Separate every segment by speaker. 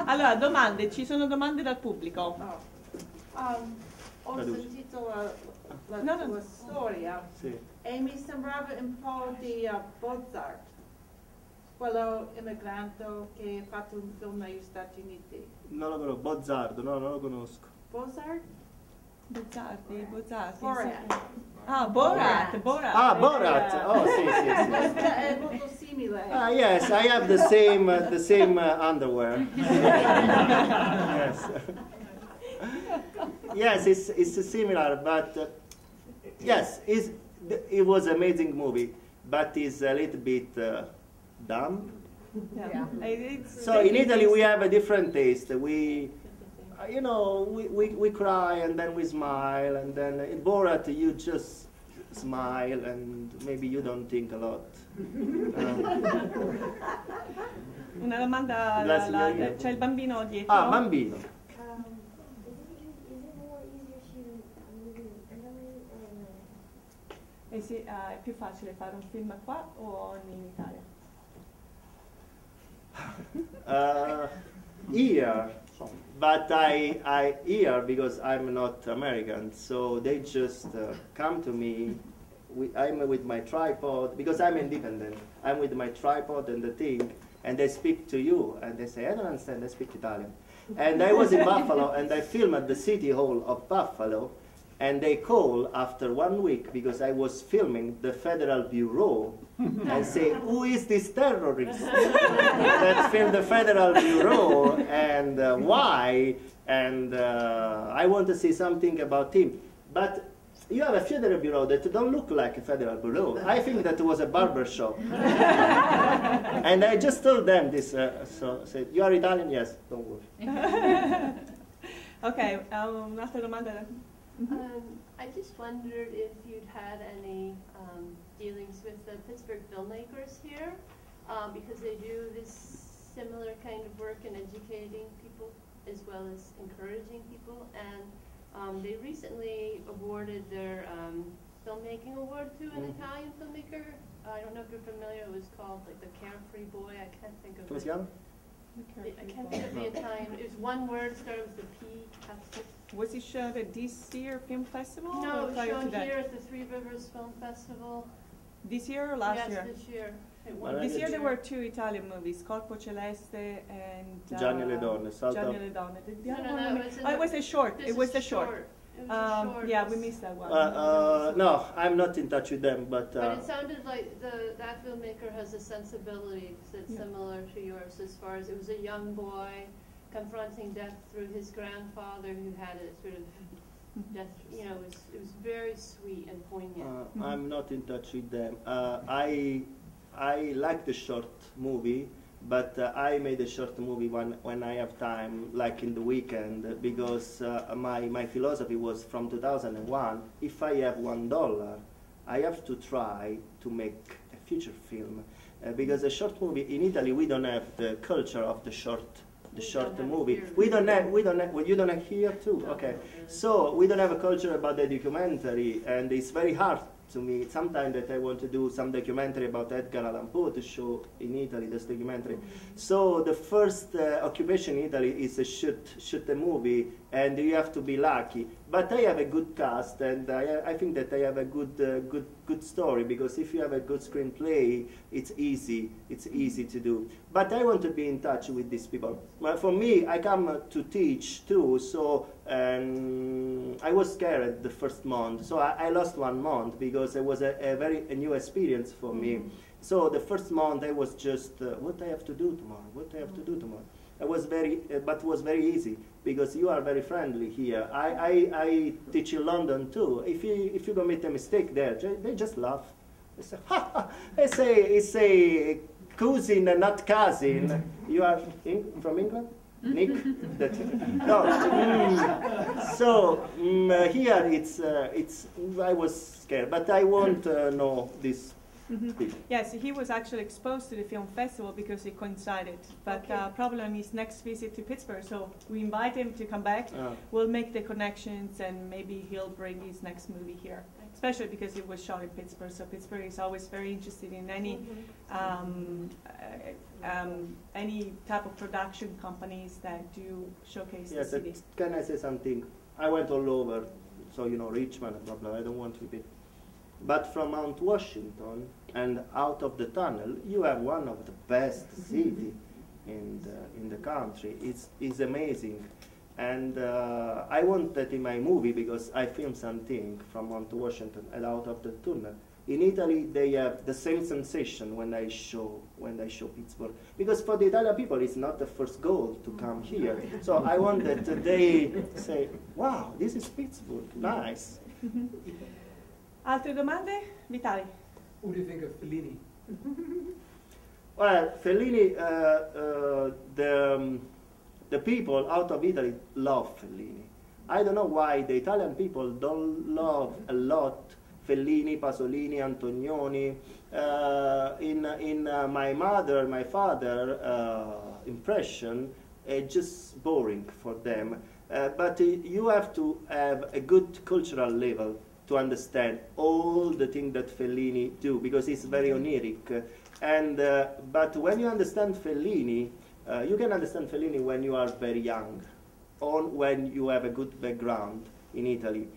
Speaker 1: Allora, domande, ci sono domande dal pubblico?
Speaker 2: Ho sentito la tua storia e mi sembrava un po' di Bozart, quello immigrante che ha fatto un film negli Stati Uniti.
Speaker 3: Non lo conosco, Bozzardo, no, non lo conosco.
Speaker 2: Bozart?
Speaker 1: Bozzardi.
Speaker 2: Borat.
Speaker 1: Ah, Borat.
Speaker 3: Ah, Borat! Oh, sì.
Speaker 2: È molto simile.
Speaker 3: Ah, yes, I have the same underwear. Yes. Yes, it's similar, but yes, it was an amazing movie, but it's a little bit dumb.
Speaker 1: Yeah.
Speaker 3: So in Italy we have a different taste. We cry and then we smile, and then in Borat you just smile and maybe you don't think a lot.
Speaker 1: Una domanda, c'è il bambino dietro.
Speaker 3: Ah, bambino.
Speaker 4: Is it more easier shooting moving in Italy or in America?
Speaker 1: Sì, è più facile fare un film qua o in Italia?
Speaker 3: Here, but I here because I'm not American, so they just come to me. I'm with my tripod because I'm independent. I'm with my tripod and the thing, and they speak to you, and they say, I don't understand, I speak Italian. And I was in Buffalo, and I filmed at the City Hall of Buffalo, and they call after 1 week because I was filming the Federal Bureau and say, who is this terrorist that filmed the Federal Bureau and why? And I want to say something about him. But you have a Federal Bureau that don't look like a Federal Bureau. I think that was a barber shop. And I just told them this, so said, you are Italian? Yes, don't worry.
Speaker 1: Ok, un'altra domanda.
Speaker 5: I just wondered if you'd had any dealings with the Pittsburgh filmmakers here, because they do this similar kind of work in educating people as well as encouraging people, and they recently awarded their filmmaking award to an Italian filmmaker. I don't know if you're familiar, it was called like the Carefree Boy, I can't think of it. I can't think of the Italian, it was one word, started with the P.
Speaker 1: Was it shown at this year film festival?
Speaker 5: No, it was shown here at the Three Rivers Film Festival.
Speaker 1: This year or last year?
Speaker 5: Yes, this year.
Speaker 1: This year there were 2 Italian movies, Corpo Celeste and
Speaker 3: Gianni e le donne.
Speaker 1: Gianni e le donne.
Speaker 5: It
Speaker 1: was a short. It was a short.
Speaker 5: It was a short.
Speaker 1: Yeah, we missed that one.
Speaker 3: No, I'm not in touch with them, but
Speaker 5: it sounded like that filmmaker has a sensibility that's similar to yours, as far as it was a young boy confronting death through his grandfather who had a sort of death, you know, it was very sweet and poignant.
Speaker 3: I'm not in touch with them. I like the short movie, but I made a short movie when I have time, like in the weekend, because my philosophy was from 2001, if I have $1, I have to try to make a feature film. Because a short movie, in Italy we don't have the culture of the short movie. We don't have, well, you don't have here too, okay. So we don't have a culture about the documentary, and it's very hard to me sometimes that I want to do some documentary about Edgar Allan Poe to show in Italy this documentary. So the first occupation in Italy is to shoot a movie, and you have to be lucky. But I have a good cast, and I think that I have a good story, because if you have a good screenplay, it's easy to do. But I want to be in touch with these people. Well, for me, I come to teach too, so I was scared the first month, so I lost 1 month because it was a very new experience for me. So the first month I was just, what I have to do tomorrow, what I have to do tomorrow. It was but it was very easy, because you are very friendly here. I teach in London too. If you commit a mistake there, they just laugh. They say, ha, ha. It's a cousin and not cousin. You are from England? Nick? No. So here it's I was scared, but I won't know this.
Speaker 1: Yes, he was actually exposed to the film festival because it coincided. But problem is next visit to Pittsburgh, so we invite him to come back. We'll make the connections, and maybe he'll bring his next movie here. especially because it was shot in Pittsburgh. So Pittsburgh is always very interested in any type of production companies that do showcase the city.
Speaker 3: Can I say something? I went all over, so you know, Richmond and blah blah. I don't want to repeat. But from Mount Washington and out of the tunnel, you have one of the best cities in the country. It's amazing. And I want that in my movie because I filmed something from Mount Washington and out of the tunnel. In Italy, they have the same sensation when I show Pittsburgh, because for the Italian people, it's not the first goal to come here. So I want that they say, "Wow, this is Pittsburgh, nice."
Speaker 1: Altre domande, Vitali?
Speaker 6: What do you think of Fellini?
Speaker 3: Well, Fellini, the people out of Italy love Fellini. I don't know why the Italian people don't love a lot Fellini, Pasolini, Antonioni. In my mother, my father impression, it's just boring for them. But you have to have a good cultural level to understand all the things that Fellini do, because it's very oniric. And but when you understand Fellini, you can understand Fellini when you are very young, or when you have a good background in Italy.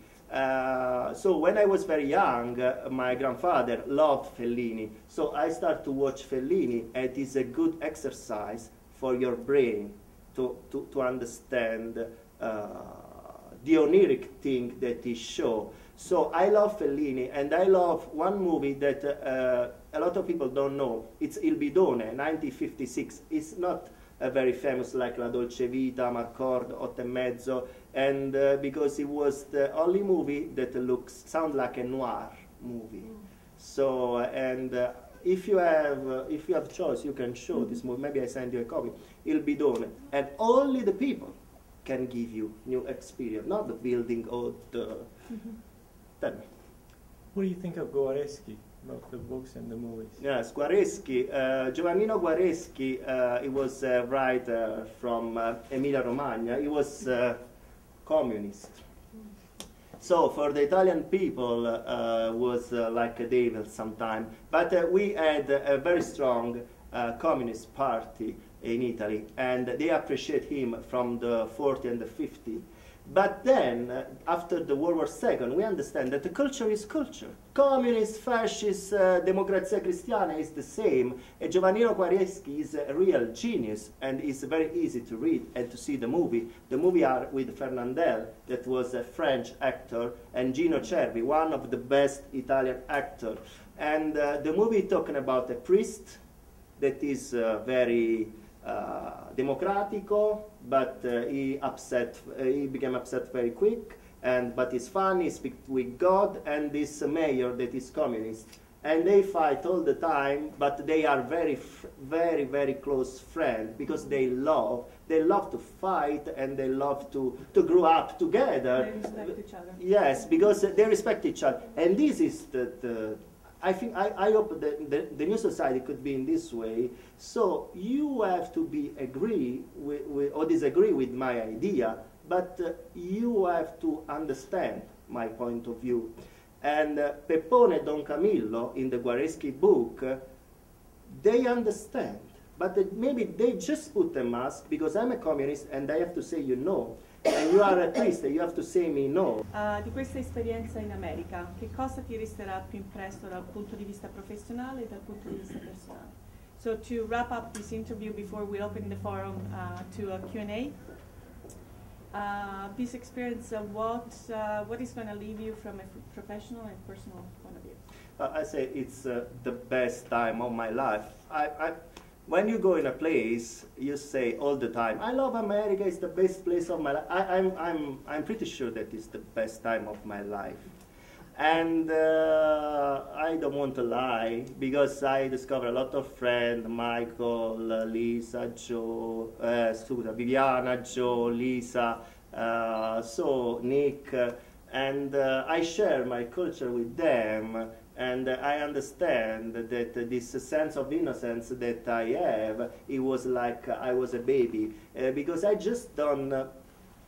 Speaker 3: So when I was very young, my grandfather loved Fellini, so I started to watch Fellini, and it is a good exercise for your brain to understand the oniric thing that he shows. So I love Fellini, and I love one movie that a lot of people don't know. It's Il Bidone, 1956. It's not very famous like La Dolce Vita, Marcord, Otto e Mezzo, and because it was the only movie that sounds like a noir movie. So, and if you have choice, you can show this movie. Maybe I send you a copy. Il Bidone, and only the people can give you new experience, not the building or the. Tell me.
Speaker 7: What do you think of Guareschi, about the books and the movies?
Speaker 3: Yes, Guareschi, Giovannino Guareschi, he was a writer from Emilia-Romagna. He was communist. So for the Italian people, was like a devil sometime. But we had a very strong communist party in Italy, and they appreciate him from the 40s and the 50s. But then, after the World War II, we understand that the culture is culture. Communist, fascist, Democrazia Cristiana is the same. And Giovannino Guareschi is a real genius, and it's very easy to read and to see the movie. The movie are with Fernandel, that was a French actor, and Gino Cervi, one of the best Italian actors. And the movie talking about a priest that is very democratico, but he became upset very quick, but he's funny, he speaks with God, and this mayor that is communist. And they fight all the time, but they are very, very close friends, because they love to fight, and they love to grow up together.
Speaker 1: They respect each other.
Speaker 3: Yes, because they respect each other. And this is I hope that the new society could be in this way. So you have to agree with or disagree with my idea, but you have to understand my point of view. And Peppone and Don Camillo in the Guareschi book, they understand, but maybe they just put a mask because I'm a communist and I have to say you know. And you are a priest, you have to say me no.
Speaker 1: Di questa esperienza in America, che cosa ti resterà più impresso dal punto di vista professionale e dal punto di vista personale? So to wrap up this interview before we open the forum to a Q&A, this experience, what is going to leave you from a professional and personal point of view?
Speaker 3: I say it's the best time of my life. When you go in a place, you say all the time, I love America, it's the best place of my life. I'm pretty sure that it's the best time of my life. And I don't want to lie, because I discovered a lot of friends, Michael, Lisa, Joe, Viviana, Joe, Lisa, so Nick, and I share my culture with them. And I understand that this sense of innocence that I have, it was like I was a baby. Because I just don't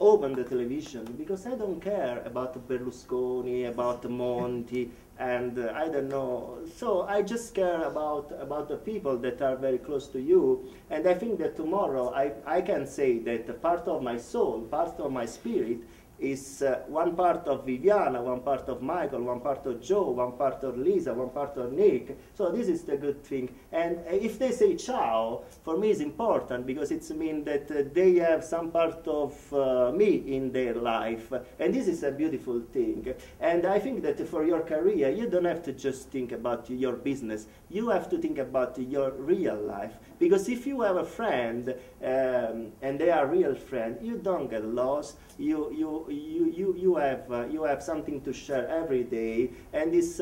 Speaker 3: open the television because I don't care about Berlusconi, about Monti, and I don't know. So I just care about the people that are very close to you. And I think that tomorrow I can say that part of my soul, part of my spirit, is one part of Viviana, one part of Michael, one part of Joe, one part of Lisa, one part of Nick. So this is the good thing. And if they say ciao, for me it's important because it means that they have some part of me in their life. And this is a beautiful thing. And I think that for your career, you don't have to just think about your business. You have to think about your real life. Because if you have a friend and they are real friend, you don't get lost. You have something to share every day, and this.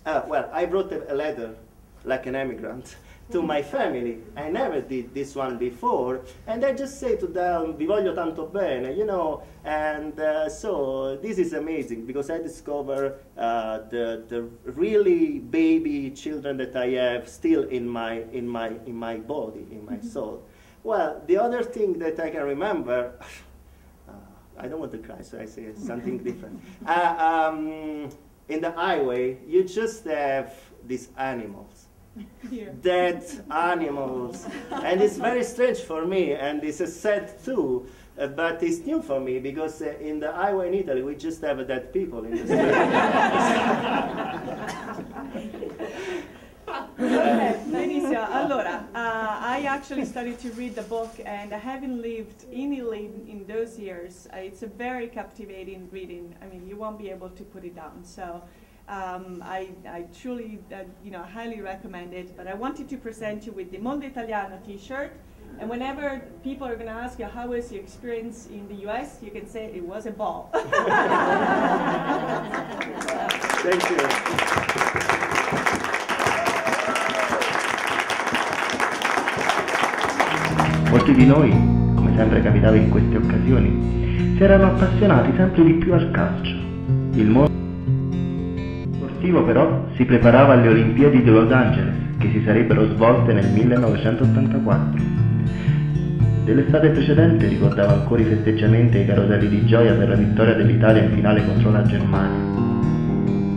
Speaker 3: Well, I wrote a letter like an immigrant to my family. I never did this one before, and I just say to them, "Vi voglio tanto bene," you know. And so this is amazing because I discover the really baby children that I have still in my body, in my soul. Well, the other thing that I can remember. I don't want to cry, so I say something different. In the highway, you just have these animals, dead animals, and it's very strange for me, and it's sad too, but it's new for me because in the highway in Italy, we just have dead people in the street.
Speaker 1: Okay, benissimo. Allora, I actually started to read the book, and having lived in Italy in those years, it's a very captivating reading. I mean, you won't be able to put it down. So I truly, highly recommend it. But I wanted to present you with the Mondo Italiano T-shirt. And whenever people are going to ask you how was your experience in the US, you can say it was a ball.
Speaker 3: Thank you.
Speaker 8: Molti di noi, come sempre capitava in queste occasioni, si erano appassionati sempre di più al calcio. Il mondo sportivo però si preparava alle Olimpiadi di Los Angeles, che si sarebbero svolte nel 1984. Dell'estate precedente ricordava ancora i festeggiamenti e i caroselli di gioia per la vittoria dell'Italia in finale contro la Germania.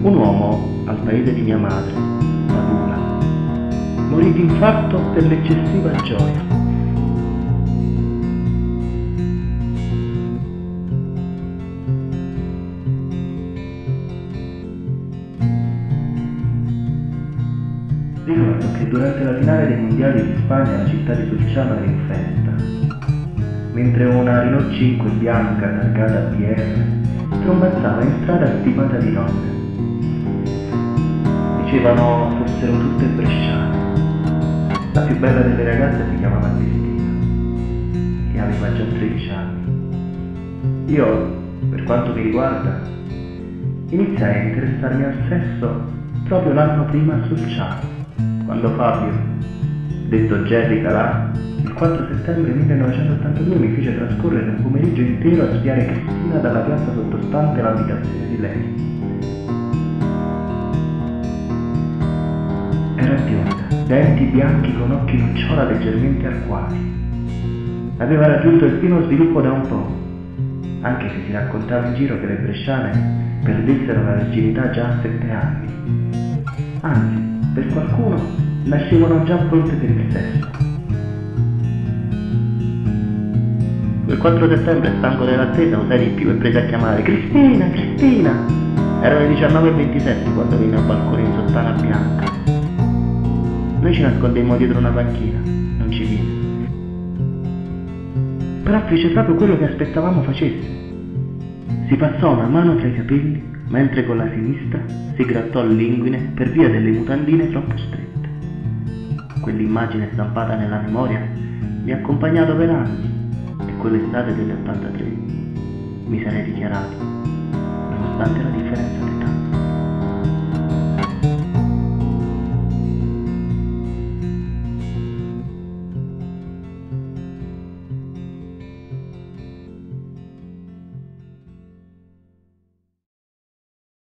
Speaker 8: Un uomo al paese di mia madre, Padula, morì di infarto per l'eccessiva gioia. Ricordo che durante la finale dei mondiali di Spagna la città di Solciano era in festa, mentre una Renault 5 bianca targata PR trombazzava in strada stipata di donne. Dicevano fossero tutte bresciane. La più bella delle ragazze si chiamava Cristina e aveva già 13 anni. Io, per quanto mi riguarda, iniziai a interessarmi al sesso proprio l'anno prima a Solciano, quando Fabio, detto Jerry Calà, il 4 settembre 1982 mi fece trascorrere un pomeriggio intero a spiare Cristina dalla piazza sottostante l'abitazione di lei. Era bionda, denti bianchi con occhi nocciola leggermente arcuati. Aveva raggiunto il pieno sviluppo da un po', anche se si raccontava in giro che le bresciane perdessero la virginità già a 7 anni. Anzi, per qualcuno nascevano già pronte per il sesso. Quel 4 settembre, stanco dell'attesa, usai di più e presi a chiamare Cristina, Cristina! Erano le 19:27 quando venne al balcone in sottana bianca. Noi ci nascondemmo dietro una panchina, non ci vide. Però fece proprio quello che aspettavamo facesse. Si passò una mano tra i capelli, mentre con la sinistra si grattò l'inguine per via delle mutandine troppo strette. Quell'immagine stampata nella memoria mi ha accompagnato per anni e quell'estate dell'83 mi sarei dichiarato, nonostante la differenza d'età.